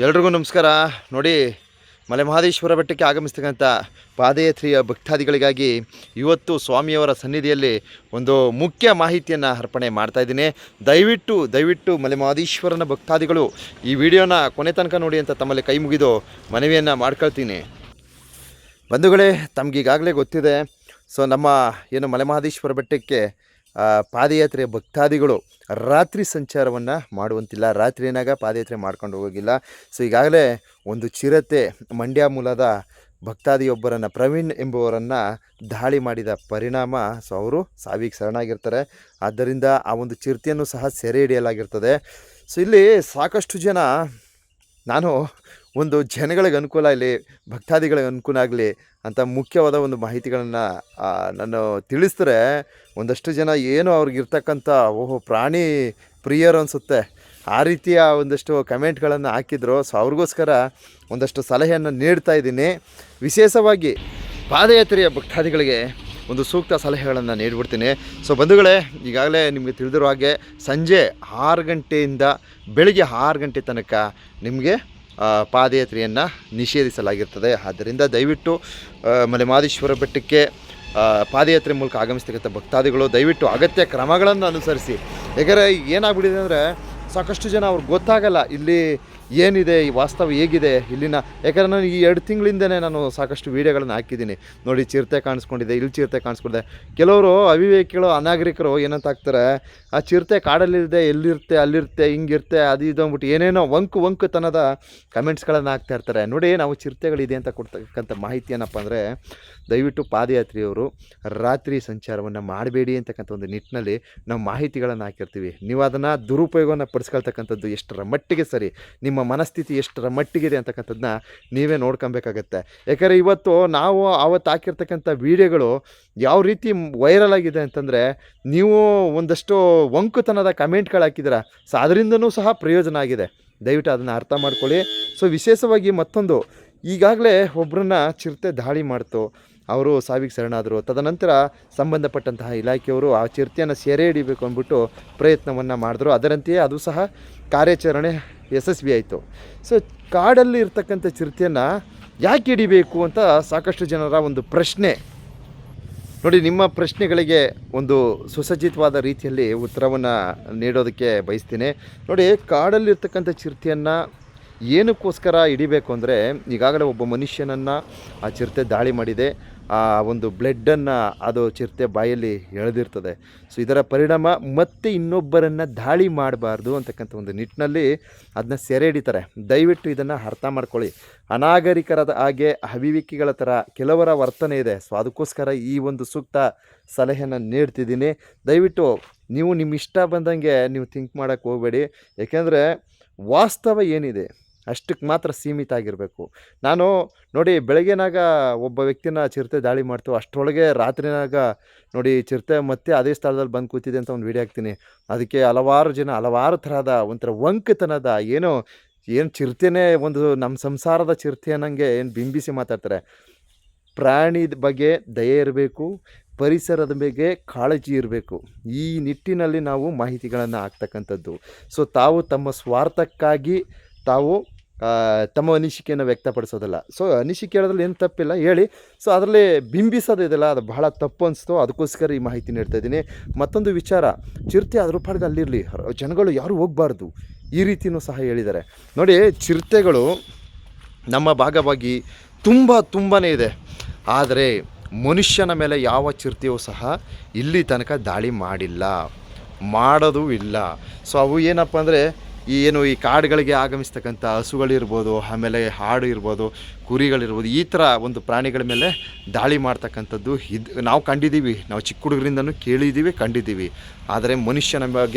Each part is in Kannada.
ಎಲ್ರಿಗೂ ನಮಸ್ಕಾರ. ನೋಡಿ, ಮಲೆಮಹದೇಶ್ವರ ಬೆಟ್ಟಕ್ಕೆ ಆಗಮಿಸ್ತಕ್ಕಂಥ ಪಾದಯಾತ್ರೆಯ ಭಕ್ತಾದಿಗಳಿಗಾಗಿ ಇವತ್ತು ಸ್ವಾಮಿಯವರ ಸನ್ನಿಧಿಯಲ್ಲಿ ಒಂದು ಮುಖ್ಯ ಮಾಹಿತಿಯನ್ನು ಅರ್ಪಣೆ ಮಾಡ್ತಾಯಿದ್ದೀನಿ. ದಯವಿಟ್ಟು ಮಲೆಮಹದೇಶ್ವರನ ಭಕ್ತಾದಿಗಳು ಈ ವಿಡಿಯೋನ ಕೊನೆ ತನಕ ನೋಡಿ ಅಂತ ತಮ್ಮಲ್ಲಿ ಕೈ ಮುಗಿದು ಮನವಿಯನ್ನು ಮಾಡ್ಕೊಳ್ತೀನಿ. ಬಂಧುಗಳೇ, ತಮಗೀಗಾಗಲೇ ಗೊತ್ತಿದೆ, ಸೊ ನಮ್ಮ ಏನು ಮಲೆಮಹದೇಶ್ವರ ಬೆಟ್ಟಕ್ಕೆ ಪಾದಯಾತ್ರೆಯ ಭಕ್ತಾದಿಗಳು ರಾತ್ರಿ ಸಂಚಾರವನ್ನು ಮಾಡುವಂತಿಲ್ಲ, ರಾತ್ರಿ ಏನಾಗ ಪಾದಯಾತ್ರೆ ಮಾಡ್ಕೊಂಡು ಹೋಗೋಗಿಲ್ಲ. ಸೊ ಈಗಾಗಲೇ ಒಂದು ಚಿರತೆ ಮಂಡ್ಯ ಮೂಲದ ಭಕ್ತಾದಿಯೊಬ್ಬರನ್ನು, ಪ್ರವೀಣ್ ಎಂಬುವರನ್ನು ದಾಳಿ ಮಾಡಿದ ಪರಿಣಾಮ ಸೊ ಅವರು ಸಾವಿಗೆ ಶರಣಾಗಿರ್ತಾರೆ. ಆದ್ದರಿಂದ ಆ ಒಂದು ಚಿರತೆಯನ್ನು ಸಹ ಸೆರೆ ಹಿಡಿಯಲಾಗಿರ್ತದೆ. ಸೊ ಇಲ್ಲಿ ಸಾಕಷ್ಟು ಜನ, ನಾನು ಒಂದು ಜನಗಳಿಗೆ ಅನುಕೂಲ ಆಗಲಿ, ಭಕ್ತಾದಿಗಳಿಗೆ ಅನುಕೂಲ ಆಗಲಿ ಅಂತ ಮುಖ್ಯವಾದ ಒಂದು ಮಾಹಿತಿಗಳನ್ನು ನಾನು ತಿಳಿಸಿದ್ರೆ ಒಂದಷ್ಟು ಜನ ಏನೋ ಅವ್ರಿಗಿರ್ತಕ್ಕಂಥ ಪ್ರಾಣಿ ಪ್ರಿಯರು ಅನಿಸುತ್ತೆ, ಆ ರೀತಿಯ ಒಂದಷ್ಟು ಕಮೆಂಟ್ಗಳನ್ನು ಹಾಕಿದ್ರು. ಸೊ ಅವ್ರಿಗೋಸ್ಕರ ಒಂದಷ್ಟು ಸಲಹೆಯನ್ನು ನೀಡ್ತಾ ಇದ್ದೀನಿ. ವಿಶೇಷವಾಗಿ ಪಾದಯಾತ್ರೆಯ ಭಕ್ತಾದಿಗಳಿಗೆ ಒಂದು ಸೂಕ್ತ ಸಲಹೆಗಳನ್ನು ನೀಡಿಬಿಡ್ತೀನಿ. ಸೊ ಬಂಧುಗಳೇ, ಈಗಾಗಲೇ ನಿಮಗೆ ತಿಳಿದಿರೋ ಹಾಗೆ ಸಂಜೆ 6 ಗಂಟೆಯಿಂದ ಬೆಳಗ್ಗೆ 6 ಗಂಟೆ ತನಕ ನಿಮಗೆ ಪಾದಯಾತ್ರೆಯನ್ನು ನಿಷೇಧಿಸಲಾಗಿರ್ತದೆ. ಆದ್ದರಿಂದ ದಯವಿಟ್ಟು ಮಲೆಮಹದೇಶ್ವರ ಬೆಟ್ಟಕ್ಕೆ ಪಾದಯಾತ್ರೆ ಮೂಲಕ ಆಗಮಿಸ್ತಕ್ಕಂಥ ಭಕ್ತಾದಿಗಳು ದಯವಿಟ್ಟು ಅಗತ್ಯ ಕ್ರಮಗಳನ್ನು ಅನುಸರಿಸಿ. ಯಾಕಂದರೆ ಏನಾಗ್ಬಿಟ್ಟಿದೆ ಅಂದರೆ, ಸಾಕಷ್ಟು ಜನ ಅವ್ರಿಗೆ ಗೊತ್ತಾಗಲ್ಲ ಇಲ್ಲಿ ಏನಿದೆ, ಈ ವಾಸ್ತವ ಹೇಗಿದೆ ಇಲ್ಲಿನ. ಯಾಕಂದರೆ ನಾನು ಈ 2 ತಿಂಗಳಿಂದನೇ ನಾನು ಸಾಕಷ್ಟು ವೀಡಿಯೋಗಳನ್ನು ಹಾಕಿದ್ದೀನಿ. ನೋಡಿ, ಚಿರತೆ ಕಾಣಿಸ್ಕೊಂಡಿದೆ, ಇಲ್ಲಿ ಚಿರತೆ ಕಾಣಿಸ್ಕೊಂಡಿದೆ. ಕೆಲವರು ಅವಿವೇಕಿಗಳು, ಅನಾಗರಿಕರು ಏನಂತ ಹಾಕ್ತಾರೆ, ಆ ಚಿರತೆ ಕಾಡಲ್ಲಿದೆ, ಎಲ್ಲಿರುತ್ತೆ, ಅಲ್ಲಿರುತ್ತೆ, ಹಿಂಗಿರುತ್ತೆ, ಅದು ಇದು ಅಂದ್ಬಿಟ್ಟು ಏನೇನೋ ವಂಕುತನದ ಕಮೆಂಟ್ಸ್ಗಳನ್ನು ಹಾಕ್ತಾ ಇರ್ತಾರೆ. ನೋಡಿ, ನಾವು ಚಿರತೆಗಳಿದೆ ಅಂತ ಕೊಡ್ತಕ್ಕಂಥ ಮಾಹಿತಿ ಏನಪ್ಪ ಅಂದರೆ, ದಯವಿಟ್ಟು ಪಾದಯಾತ್ರೆಯವರು ರಾತ್ರಿ ಸಂಚಾರವನ್ನು ಮಾಡಬೇಡಿ ಅಂತಕ್ಕಂಥ ಒಂದು ನಿಟ್ಟಿನಲ್ಲಿ ನಾವು ಮಾಹಿತಿಗಳನ್ನು ಹಾಕಿರ್ತೀವಿ. ನೀವು ಅದನ್ನು ದುರುಪಯೋಗವನ್ನು ಪಡಿಸ್ಕೊಳ್ತಕ್ಕಂಥದ್ದು ಎಷ್ಟರ ಮಟ್ಟಿಗೆ ಸರಿ, ನಿಮ್ಮ ಮನಸ್ಥಿತಿ ಎಷ್ಟರ ಮಟ್ಟಿಗಿದೆ ಅಂತಕ್ಕಂಥದ್ದನ್ನ ನೀವೇ ನೋಡ್ಕೊಬೇಕಾಗತ್ತೆ. ಯಾಕಂದರೆ ಇವತ್ತು ನಾವು ಆವತ್ತು ಹಾಕಿರ್ತಕ್ಕಂಥ ವೀಡಿಯೋಗಳು ಯಾವ ರೀತಿ ವೈರಲ್ ಆಗಿದೆ ಅಂತಂದರೆ, ನೀವು ಒಂದಷ್ಟು ವಂಕುತನದ ಕಮೆಂಟ್ಗಳು ಹಾಕಿದ್ದೀರ. ಸೊ ಅದರಿಂದನೂ ಸಹ ಪ್ರಯೋಜನ ಆಗಿದೆ. ದಯವಿಟ್ಟು ಅದನ್ನು ಅರ್ಥ ಮಾಡ್ಕೊಳ್ಳಿ. ಸೊ ವಿಶೇಷವಾಗಿ ಮತ್ತೊಂದು, ಈಗಾಗಲೇ ಒಬ್ಬರನ್ನ ಚಿರತೆ ದಾಳಿ ಮಾಡ್ತು, ಅವರು ಸಾವಿಗೆ ಶರಣಾದರು. ತದನಂತರ ಸಂಬಂಧಪಟ್ಟಂತಹ ಇಲಾಖೆಯವರು ಆ ಚಿರತೆಯನ್ನು ಸೆರೆ ಹಿಡಿಬೇಕು ಅಂದ್ಬಿಟ್ಟು ಪ್ರಯತ್ನವನ್ನು ಮಾಡಿದ್ರು. ಅದರಂತೆಯೇ ಅದು ಸಹ ಕಾರ್ಯಾಚರಣೆ ಯಶಸ್ವಿ ಆಯಿತು. ಸೊ ಕಾಡಲ್ಲಿ ಇರ್ತಕ್ಕಂಥ ಚಿರತೆಯನ್ನು ಯಾಕೆ ಹಿಡಿಬೇಕು ಅಂತ ಸಾಕಷ್ಟು ಜನರ ಒಂದು ಪ್ರಶ್ನೆ. ನೋಡಿ, ನಿಮ್ಮ ಪ್ರಶ್ನೆಗಳಿಗೆ ಒಂದು ಸುಸಜ್ಜಿತವಾದ ರೀತಿಯಲ್ಲಿ ಉತ್ತರವನ್ನು ನೀಡೋದಕ್ಕೆ ಬಯಸ್ತೀನಿ. ನೋಡಿ, ಕಾಡಲ್ಲಿರ್ತಕ್ಕಂಥ ಚಿರತೆಯನ್ನು ಏನಕ್ಕೋಸ್ಕರ ಹಿಡಿಬೇಕು ಅಂದರೆ, ಈಗಾಗಲೇ ಒಬ್ಬ ಮನುಷ್ಯನನ್ನು ಆ ಚಿರತೆ ದಾಳಿ ಮಾಡಿದೆ. ಆ ಒಂದು ಬ್ಲಡ್ಡನ್ನು ಅದು ಚಿರತೆ ಬಾಯಲ್ಲಿ ಎಳೆದಿರ್ತದೆ. ಸೊ ಇದರ ಪರಿಣಾಮ ಮತ್ತೆ ಇನ್ನೊಬ್ಬರನ್ನು ದಾಳಿ ಮಾಡಬಾರ್ದು ಅಂತಕ್ಕಂಥ ಒಂದು ನಿಟ್ಟಿನಲ್ಲಿ ಅದನ್ನ ಸೆರೆ ಹಿಡಿತಾರೆ. ದಯವಿಟ್ಟು ಇದನ್ನು ಅರ್ಥ ಮಾಡ್ಕೊಳ್ಳಿ. ಅನಾಗರಿಕರಾದ ಹಾಗೆ ಅವಿವೇಕಿಗಳ ಥರ ಕೆಲವರ ವರ್ತನೆ ಇದೆ. ಸೊ ಅದಕ್ಕೋಸ್ಕರ ಈ ಒಂದು ಸೂಕ್ತ ಸಲಹೆಯನ್ನು ನೀಡ್ತಿದ್ದೀನಿ. ದಯವಿಟ್ಟು ನೀವು ನಿಮ್ಮ ಇಷ್ಟ ಬಂದಂಗೆ ನೀವು ಥಿಂಕ್ ಮಾಡೋಕ್ಕೆ ಹೋಗಬೇಡಿ. ಏಕೆಂದರೆ ವಾಸ್ತವ ಏನಿದೆ ಅಷ್ಟಕ್ಕೆ ಮಾತ್ರ ಸೀಮಿತ ಆಗಿರಬೇಕು. ನಾನು ನೋಡಿ, ಬೆಳಗ್ಗೆನಾಗ ಒಬ್ಬ ವ್ಯಕ್ತಿನ ಚಿರತೆ ದಾಳಿ ಮಾಡ್ತು, ಅಷ್ಟರೊಳಗೆ ರಾತ್ರಿನಾಗ ನೋಡಿ ಚಿರತೆ ಮತ್ತೆ ಅದೇ ಸ್ಥಳದಲ್ಲಿ ಬಂದು ಕೂತಿದೆ ಅಂತ ಒಂದು ವಿಡಿಯೋ ಹಾಕ್ತೀನಿ. ಅದಕ್ಕೆ ಹಲವಾರು ಜನ ಹಲವಾರು ಥರದ ಒಂಥರ ವಂಕತನದ ಏನು ಚಿರತೆನೇ ಒಂದು ನಮ್ಮ ಸಂಸಾರದ ಚಿರತೆ ಅನ್ನಂಗೆ ಏನು ಬಿಂಬಿಸಿ ಮಾತಾಡ್ತಾರೆ. ಪ್ರಾಣಿ ಬಗ್ಗೆ ದಯೆ ಇರಬೇಕು, ಪರಿಸರದ ಬಗ್ಗೆ ಕಾಳಜಿ ಇರಬೇಕು. ಈ ನಿಟ್ಟಿನಲ್ಲಿ ನಾವು ಮಾಹಿತಿಗಳನ್ನು ಹಾಕ್ತಕ್ಕಂಥದ್ದು. ಸೊ ತಾವು ತಮ್ಮ ಸ್ವಾರ್ಥಕ್ಕಾಗಿ ತಾವು ತಮ್ಮ ಅನಿಸಿಕೆಯನ್ನು ವ್ಯಕ್ತಪಡಿಸೋದಲ್ಲ. ಸೊ ಅನಿಸಿಕೆ ಹೇಳೋದ್ರಲ್ಲಿ ಏನು ತಪ್ಪಿಲ್ಲ, ಹೇಳಿ. ಸೊ ಅದರಲ್ಲಿ ಬಿಂಬಿಸೋದಿದೆಯಲ್ಲ, ಅದು ಬಹಳ ತಪ್ಪು ಅನಿಸ್ತು. ಅದಕ್ಕೋಸ್ಕರ ಈ ಮಾಹಿತಿ ನೀಡ್ತಾ ಇದ್ದೀನಿ. ಮತ್ತೊಂದು ವಿಚಾರ, ಚಿರತೆ ಅದ್ರ ಪಾಡಿಗೆ ಅಲ್ಲಿರಲಿ, ಜನಗಳು ಯಾರೂ ಹೋಗಬಾರ್ದು, ಈ ರೀತಿಯೂ ಸಹ ಹೇಳಿದ್ದಾರೆ. ನೋಡಿ, ಚಿರತೆಗಳು ನಮ್ಮ ಭಾಗವಾಗಿ ತುಂಬಾ ಇದೆ. ಆದರೆ ಮನುಷ್ಯನ ಮೇಲೆ ಯಾವ ಚಿರತೆಯೂ ಸಹ ಇಲ್ಲಿ ತನಕ ದಾಳಿ ಮಾಡಿಲ್ಲ, ಮಾಡೋದು ಇಲ್ಲ. ಸೊ ಅವು ಏನಪ್ಪ ಅಂದರೆ, ಈ ಕಾಡುಗಳಿಗೆ ಆಗಮಿಸ್ತಕ್ಕಂಥ ಹಸುಗಳಿರ್ಬೋದು, ಆಮೇಲೆ ಹಾಡು ಇರ್ಬೋದು, ಕುರಿಗಳಿರ್ಬೋದು, ಈ ಥರ ಒಂದು ಪ್ರಾಣಿಗಳ ಮೇಲೆ ದಾಳಿ ಮಾಡ್ತಕ್ಕಂಥದ್ದು ನಾವು ಕಂಡಿದ್ದೀವಿ. ನಾವು ಚಿಕ್ಕ ಹುಡುಗರಿಂದನೂ ಕೇಳಿದ್ದೀವಿ, ಕಂಡಿದ್ದೀವಿ. ಆದರೆ ಮನುಷ್ಯನ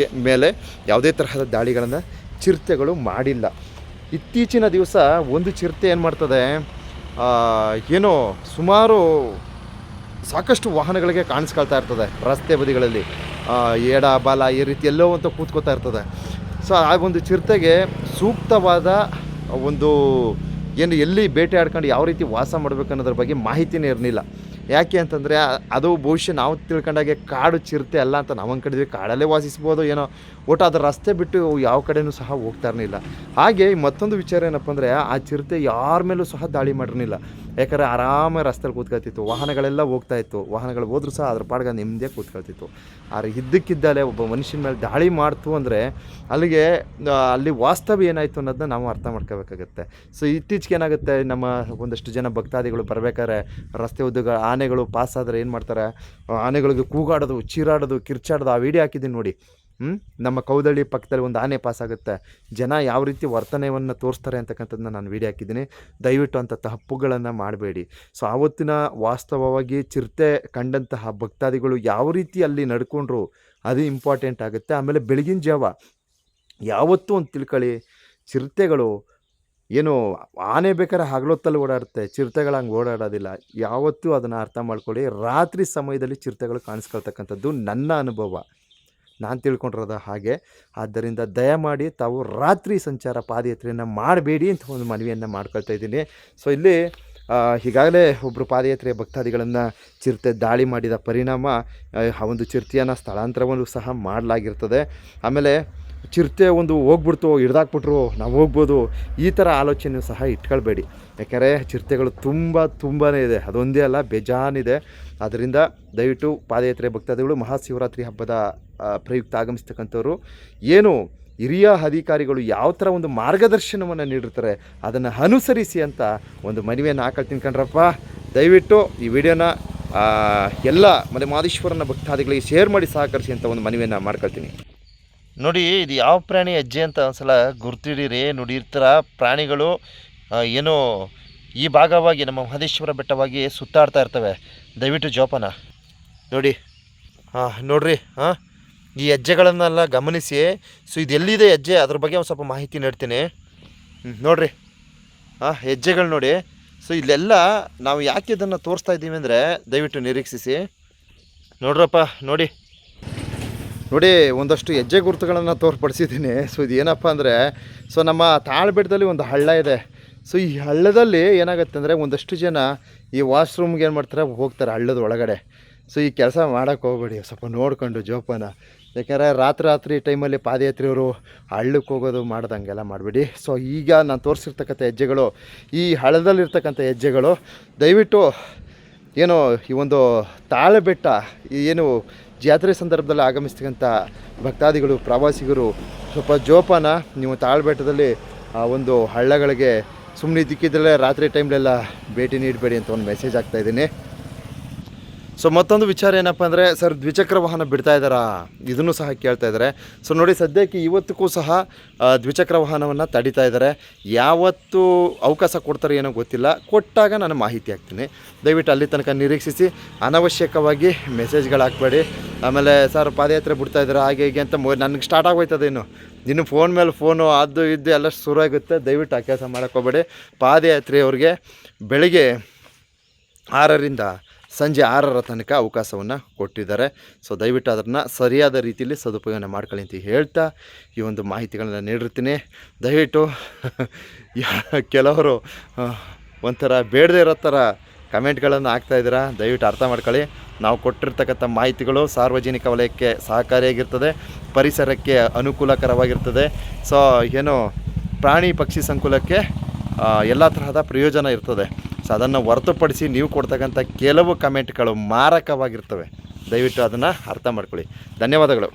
ಮೇಲೆ ಯಾವುದೇ ತರಹದ ದಾಳಿಗಳನ್ನು ಚಿರತೆಗಳು ಮಾಡಿಲ್ಲ. ಇತ್ತೀಚಿನ ದಿವಸ ಒಂದು ಚಿರತೆ ಏನು ಮಾಡ್ತದೆ, ಸುಮಾರು ಸಾಕಷ್ಟು ವಾಹನಗಳಿಗೆ ಕಾಣಿಸ್ಕೊಳ್ತಾ ಇರ್ತದೆ ರಸ್ತೆ ಬದಿಗಳಲ್ಲಿ. ಎಡ ಬಲ ಈ ರೀತಿ ಎಲ್ಲೋ ಅಂತ ಕೂತ್ಕೋತಾ ಇರ್ತದೆ. ಸೊ ಆ ಒಂದು ಚಿರತೆಗೆ ಸೂಕ್ತವಾದ ಒಂದು ಎಲ್ಲಿ ಬೇಟೆ ಆಡ್ಕೊಂಡು ಯಾವ ರೀತಿ ವಾಸ ಮಾಡಬೇಕು ಅನ್ನೋದ್ರ ಬಗ್ಗೆ ಮಾಹಿತಿನೇ ಇರಲಿಲ್ಲ. ಯಾಕೆ ಅಂತಂದರೆ ಅದು ಬಹುಶಃ ನಾವು ತಿಳ್ಕೊಂಡಾಗೆ ಕಾಡು ಚಿರತೆ ಅಲ್ಲ ಅಂತ ನಾವು ಅಂದ್ಕೊಂಡಿದ್ವಿ. ಕಾಡಲ್ಲೇ ವಾಸಿಸ್ಬೋದು ಏನೋ, ಒಟ್ಟು ಅದರ ರಸ್ತೆ ಬಿಟ್ಟು ಯಾವ ಕಡೆಯೂ ಸಹ ಹೋಗ್ತಾ ಇರಲಿಲ್ಲ. ಹಾಗೆ ಮತ್ತೊಂದು ವಿಚಾರ ಏನಪ್ಪ ಅಂದರೆ, ಆ ಚಿರತೆ ಯಾರ ಮೇಲೂ ಸಹ ದಾಳಿ ಮಾಡಿರಲಿಲ್ಲ. ಯಾಕಂದರೆ ಆರಾಮಾಗಿ ರಸ್ತೆಯಲ್ಲಿ ಕೂತ್ಕೊಳ್ತಿತ್ತು, ವಾಹನಗಳೆಲ್ಲ ಹೋಗ್ತಾಯಿತ್ತು, ವಾಹನಗಳು ಹೋದ್ರೂ ಸಹ ಅದ್ರ ಪಾಡ್ಗೆ ನೆಮ್ಮದಿಯಾಗಿ ಕೂತ್ಕೊಳ್ತಿತ್ತು. ಆದರೆ ಇದ್ದಕ್ಕಿದ್ದಲೇ ಒಬ್ಬ ಮನುಷ್ಯನ ಮೇಲೆ ದಾಳಿ ಮಾಡ್ತು ಅಂದರೆ ಅಲ್ಲಿಗೆ ಅಲ್ಲಿ ವಾಸ್ತವ ಏನಾಯಿತು ಅನ್ನೋದನ್ನ ನಾವು ಅರ್ಥ ಮಾಡ್ಕೋಬೇಕಾಗತ್ತೆ. ಸೊ ಇತ್ತೀಚೆಗೆ ಏನಾಗುತ್ತೆ, ನಮ್ಮ ಒಂದಷ್ಟು ಜನ ಭಕ್ತಾದಿಗಳು ಬರಬೇಕಾದ್ರೆ ರಸ್ತೆ ಉದ್ದಗ ಆನೆಗಳು ಪಾಸ್ ಆದರೆ ಏನು ಮಾಡ್ತಾರೆ, ಆನೆಗಳಿಗೆ ಕೂಗಾಡೋದು, ಚೀರಾಡೋದು, ಕಿರ್ಚಾಡೋದು, ಆ ವಿಡಿಯೋ ಹಾಕಿದ್ದೀನಿ ನೋಡಿ. ನಮ್ಮ ಕೌದಳ್ಳಿ ಪಕ್ಕದಲ್ಲಿ ಒಂದು ಆನೆ ಪಾಸ್ ಆಗುತ್ತೆ, ಜನ ಯಾವ ರೀತಿ ವರ್ತನೆಯನ್ನು ತೋರಿಸ್ತಾರೆ ಅಂತಕ್ಕಂಥದ್ದನ್ನ ನಾನು ವಿಡಿಯೋ ಹಾಕಿದ್ದೀನಿ. ದಯವಿಟ್ಟು ಅಂಥ ತಪ್ಪುಗಳನ್ನು ಮಾಡಬೇಡಿ. ಸೊ ಆವತ್ತಿನ ವಾಸ್ತವವಾಗಿ ಚಿರತೆ ಕಂಡಂತಹ ಭಕ್ತಾದಿಗಳು ಯಾವ ರೀತಿ ಅಲ್ಲಿ ನಡ್ಕೊಂಡ್ರು ಅದು ಇಂಪಾರ್ಟೆಂಟ್ ಆಗುತ್ತೆ. ಆಮೇಲೆ ಬೆಳಗಿನ ಜಾವ ಯಾವತ್ತೂ ಒಂದು ತಿಳ್ಕೊಳ್ಳಿ, ಚಿರತೆಗಳು ಏನು ಆನೆ ಬೇಕಾದ್ರೆ ಹಗಲೊತ್ತಲ್ಲಿ ಓಡಾಡುತ್ತೆ, ಚಿರತೆಗಳು ಹಂಗೆ ಓಡಾಡೋದಿಲ್ಲ. ಯಾವತ್ತೂ ಅದನ್ನು ಅರ್ಥ ಮಾಡ್ಕೊಳ್ಳಿ. ರಾತ್ರಿ ಸಮಯದಲ್ಲಿ ಚಿರತೆಗಳು ಕಾಣಿಸ್ಕೊಳ್ತಕ್ಕಂಥದ್ದು ನನ್ನ ಅನುಭವ, ನಾನು ತಿಳ್ಕೊಂಡಿರೋದು ಹಾಗೆ. ಆದ್ದರಿಂದ ದಯಮಾಡಿ ತಾವು ರಾತ್ರಿ ಸಂಚಾರ ಪಾದಯಾತ್ರೆಯನ್ನು ಮಾಡಬೇಡಿ ಅಂತ ಒಂದು ಮನವಿಯನ್ನು ಮಾಡ್ಕೊಳ್ತಾ ಇದ್ದೀನಿ. ಸೊ ಇಲ್ಲಿ ಈಗಾಗಲೇ ಒಬ್ಬರು ಪಾದಯಾತ್ರೆಯ ಭಕ್ತಾದಿಗಳನ್ನು ಚಿರತೆ ದಾಳಿ ಮಾಡಿದ ಪರಿಣಾಮ ಆ ಒಂದು ಚಿರತೆಯನ್ನು ಸ್ಥಳಾಂತರವನ್ನು ಸಹ ಮಾಡಲಾಗಿರ್ತದೆ. ಆಮೇಲೆ ಚಿರತೆ ಒಂದು ಹೋಗ್ಬಿಡ್ತು, ಹಿಡ್ದಾಕ್ಬಿಟ್ರು, ನಾವು ಹೋಗ್ಬೋದು, ಈ ಥರ ಆಲೋಚನೆ ಸಹ ಇಟ್ಕೊಳ್ಬೇಡಿ. ಯಾಕೆಂದರೆ ಚಿರತೆಗಳು ತುಂಬಾ ಇದೆ, ಅದೊಂದೇ ಅಲ್ಲ ಬೇಜಾನಿದೆ. ಆದ್ದರಿಂದ ದಯವಿಟ್ಟು ಪಾದಯಾತ್ರೆ ಭಕ್ತಾದಿಗಳು ಮಹಾಶಿವರಾತ್ರಿ ಹಬ್ಬದ ಪ್ರಯುಕ್ತ ಆಗಮಿಸ್ತಕ್ಕಂಥವ್ರು ಏನು ಹಿರಿಯ ಅಧಿಕಾರಿಗಳು ಯಾವ ಥರ ಒಂದು ಮಾರ್ಗದರ್ಶನವನ್ನು ನೀಡಿರ್ತಾರೆ ಅದನ್ನು ಅನುಸರಿಸಿ ಅಂತ ಒಂದು ಮನವಿಯನ್ನು ಹಾಕೊಳ್ತೀನಿ ಕಣ್ರಪ್ಪ. ದಯವಿಟ್ಟು ಈ ವಿಡಿಯೋನ ಎಲ್ಲ ಮಲೆಮಹದೇಶ್ವರನ ಭಕ್ತಾದಿಗಳಿಗೆ ಶೇರ್ ಮಾಡಿ ಸಹಕರಿಸಿ ಅಂತ ಒಂದು ಮನವಿಯನ್ನು ಮಾಡ್ಕೊಳ್ತೀನಿ. ನೋಡಿ, ಇದು ಯಾವ ಪ್ರಾಣಿ ಹೆಜ್ಜೆ ಅಂತ ಒಂದ್ಸಲ ಗುರ್ತಿಡಿರಿ. ನೋಡಿ, ಈ ಥರ ಪ್ರಾಣಿಗಳು ಏನೋ ಈ ಭಾಗವಾಗಿ ನಮ್ಮ ಮಹದೇಶ್ವರ ಬೆಟ್ಟವಾಗಿ ಸುತ್ತಾಡ್ತಾ ಇರ್ತವೆ. ದಯವಿಟ್ಟು ಜೋಪಾನ ನೋಡಿ. ನೋಡ್ರಿ, ಈ ಹೆಜ್ಜೆಗಳನ್ನೆಲ್ಲ ಗಮನಿಸಿ. ಸೊ ಇದು ಎಲ್ಲಿದೆ ಹೆಜ್ಜೆ ಅದ್ರ ಬಗ್ಗೆ ಒಂದು ಸ್ವಲ್ಪ ಮಾಹಿತಿ ನೀಡ್ತೀನಿ. ನೋಡಿರಿ, ಹೆಜ್ಜೆಗಳು ನೋಡಿ. ಸೊ ಇಲ್ಲೆಲ್ಲ ನಾವು ಯಾಕೆ ಇದನ್ನು ತೋರಿಸ್ತಾ ಇದ್ದೀವಿ ಅಂದರೆ ದಯವಿಟ್ಟು ನಿರೀಕ್ಷಿಸಿ. ನೋಡ್ರಪ್ಪ, ನೋಡಿ ಒಂದಷ್ಟು ಹೆಜ್ಜೆ ಗುರುತುಗಳನ್ನು ತೋರ್ಪಡಿಸಿದ್ದೀನಿ. ಸೊ ಇದು ಏನಪ್ಪ ಅಂದರೆ, ಸೊ ನಮ್ಮ ತಾಳ್ಬೆಟ್ಟದಲ್ಲಿ ಒಂದು ಹಳ್ಳ ಇದೆ. ಸೊ ಈ ಹಳ್ಳದಲ್ಲಿ ಏನಾಗುತ್ತೆ ಅಂದರೆ, ಒಂದಷ್ಟು ಜನ ಈ ವಾಶ್ರೂಮ್ಗೆ ಏನು ಮಾಡ್ತಾರೆ, ಹೋಗ್ತಾರೆ ಹಳ್ಳದ ಒಳಗಡೆ. ಸೊ ಈ ಕೆಲಸ ಮಾಡೋಕ್ಕೆ ಹೋಗ್ಬೇಡಿ, ಸ್ವಲ್ಪ ನೋಡ್ಕೊಂಡು ಜೋಪಾನ. ಯಾಕೆಂದರೆ ರಾತ್ರಿ ಟೈಮಲ್ಲಿ ಪಾದಯಾತ್ರೆಯವರು ಹಳ್ಳಕ್ಕೆ ಹೋಗೋದು ಮಾಡೋದಂಗೆಲ್ಲ ಮಾಡಬೇಡಿ. ಸೊ ಈಗ ನಾನು ತೋರಿಸಿರ್ತಕ್ಕಂಥ ಹೆಜ್ಜೆಗಳು, ಈ ಹಳ್ಳದಲ್ಲಿರ್ತಕ್ಕಂಥ ಹೆಜ್ಜೆಗಳು. ದಯವಿಟ್ಟು ಏನು ಈ ಒಂದು ತಾಳಬೆಟ್ಟ ಏನು ಜಾತ್ರೆ ಸಂದರ್ಭದಲ್ಲಿ ಆಗಮಿಸ್ತಕ್ಕಂಥ ಭಕ್ತಾದಿಗಳು, ಪ್ರವಾಸಿಗರು ಸ್ವಲ್ಪ ಜೋಪಾನ. ನೀವು ತಾಳ್ಬೆಟ್ಟದಲ್ಲಿ ಆ ಒಂದು ಹಳ್ಳಗಳಿಗೆ ಸುಮ್ಮನೆ ದಿಕ್ಕಿದ್ದಲ್ಲೇ ರಾತ್ರಿ ಟೈಮ್ಲೆಲ್ಲ ಭೇಟಿ ನೀಡಬೇಡಿ ಅಂತ ಒಂದು ಮೆಸೇಜ್ ಆಗ್ತಾಯಿದ್ದೀನಿ. ಸೊ ಮತ್ತೊಂದು ವಿಚಾರ ಏನಪ್ಪ ಅಂದರೆ, ಸರ್ ದ್ವಿಚಕ್ರ ವಾಹನ ಬಿಡ್ತಾ ಇದ್ದಾರಾ, ಇದನ್ನು ಸಹ ಕೇಳ್ತಾ ಇದ್ದಾರೆ. ಸೊ ನೋಡಿ, ಸದ್ಯಕ್ಕೆ ಇವತ್ತಿಗೂ ಸಹ ದ್ವಿಚಕ್ರ ವಾಹನವನ್ನು ತಡೀತಾ ಇದ್ದಾರೆ. ಯಾವತ್ತು ಅವಕಾಶ ಕೊಡ್ತಾರೆ ಏನೋ ಗೊತ್ತಿಲ್ಲ, ಕೊಟ್ಟಾಗ ನಾನು ಮಾಹಿತಿ ಹಾಕ್ತೀನಿ. ದಯವಿಟ್ಟು ಅಲ್ಲಿ ತನಕ ನಿರೀಕ್ಷಿಸಿ. ಅನವಶ್ಯಕವಾಗಿ ಮೆಸೇಜ್ಗಳು ಹಾಕಬೇಡಿ. ಆಮೇಲೆ ಸರ್ ಪಾದಯಾತ್ರೆ ಬಿಡ್ತಾ ಇದ್ದಾರೆ ಹಾಗೆ ಹೀಗೆ ಅಂತ ನನಗೆ ಸ್ಟಾರ್ಟ್ ಆಗೋಯ್ತದೆ. ಇನ್ನು ಫೋನ್ ಮೇಲೆ ಫೋನು ಅದು ಇದು ಎಲ್ಲ ಶುರು ಆಗುತ್ತೆ. ದಯವಿಟ್ಟು ಆ ಕೆಲಸ ಮಾಡೋಕ್ಕೋಗ್ಬೇಡಿ. ಪಾದಯಾತ್ರೆಯವ್ರಿಗೆ ಬೆಳಗ್ಗೆ 6ರಿಂದ ಸಂಜೆ 6 ತನಕ ಅವಕಾಶವನ್ನು ಕೊಟ್ಟಿದ್ದಾರೆ. ಸೊ ದಯವಿಟ್ಟು ಅದನ್ನು ಸರಿಯಾದ ರೀತಿಯಲ್ಲಿ ಸದುಪಯೋಗ ಮಾಡ್ಕೊಳ್ಳಿ ಅಂತ ಹೇಳ್ತಾ ಈ ಒಂದು ಮಾಹಿತಿಗಳನ್ನ ನೀಡಿರ್ತೀನಿ. ದಯವಿಟ್ಟು ಕೆಲವರು ಒಂಥರ ಬೇಡದೇ ಇರೋ ಥರ ಕಮೆಂಟ್ಗಳನ್ನು ಹಾಕ್ತಾಯಿದ್ದೀರಾ. ದಯವಿಟ್ಟು ಅರ್ಥ ಮಾಡ್ಕೊಳ್ಳಿ. ನಾವು ಕೊಟ್ಟಿರ್ತಕ್ಕಂಥ ಮಾಹಿತಿಗಳು ಸಾರ್ವಜನಿಕ ವಲಯಕ್ಕೆ ಸಹಕಾರಿಯಾಗಿರ್ತದೆ, ಪರಿಸರಕ್ಕೆ ಅನುಕೂಲಕರವಾಗಿರ್ತದೆ. ಸೊ ಏನು ಪ್ರಾಣಿ ಪಕ್ಷಿ ಸಂಕುಲಕ್ಕೆ ಎಲ್ಲ ತರಹದ ಪ್ರಯೋಜನ ಇರ್ತದೆ. ಸೊ ಅದನ್ನು ಹೊರತುಪಡಿಸಿ ನೀವು ಕೊಡ್ತಕ್ಕಂಥ ಕೆಲವು ಕಮೆಂಟ್ಗಳು ಮಾರಕವಾಗಿರ್ತವೆ. ದಯವಿಟ್ಟು ಅದನ್ನು ಅರ್ಥ ಮಾಡ್ಕೊಳ್ಳಿ. ಧನ್ಯವಾದಗಳು.